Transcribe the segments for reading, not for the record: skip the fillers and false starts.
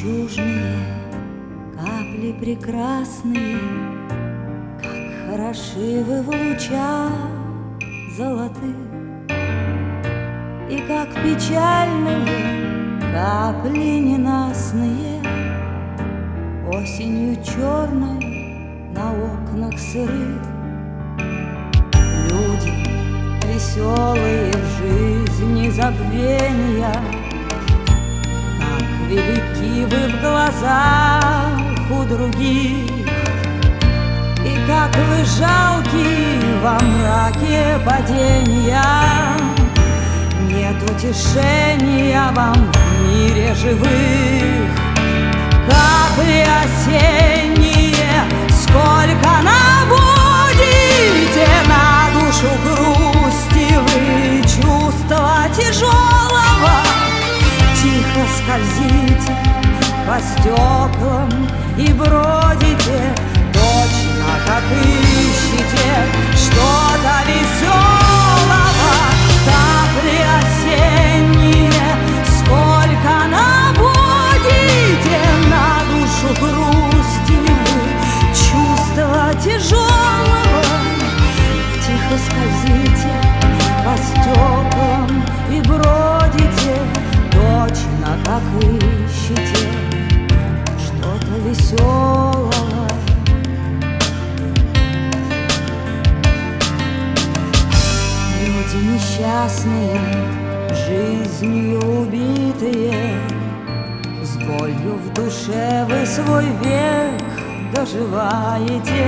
жемчужные, капли прекрасные, как хороши вы в лучах золотых, и как печальны вы, капли ненастные, осенью черной на окнах сырых. Люди веселые в жизни забвения, как велики вы в глазах у других, и как вы жалки во мраке падения. Нет утешения вам в мире живых. Капли осенние, сколько наводите на душу грусти вы, чувства тяжелого. Тихо скользите по стеклам и бродите, точно как ищете что-то веселого. Капли осенние, сколько наводите на душу грусти вы, чувства тяжелого. Тихо скользите по стеклам и бродите, точно как ищете что-то веселого. Люди несчастные, жизнью убитые, с болью в душе вы свой век доживаете.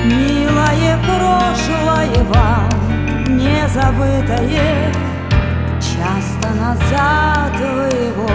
Милое прошлое вам не забытое, часто назад вы его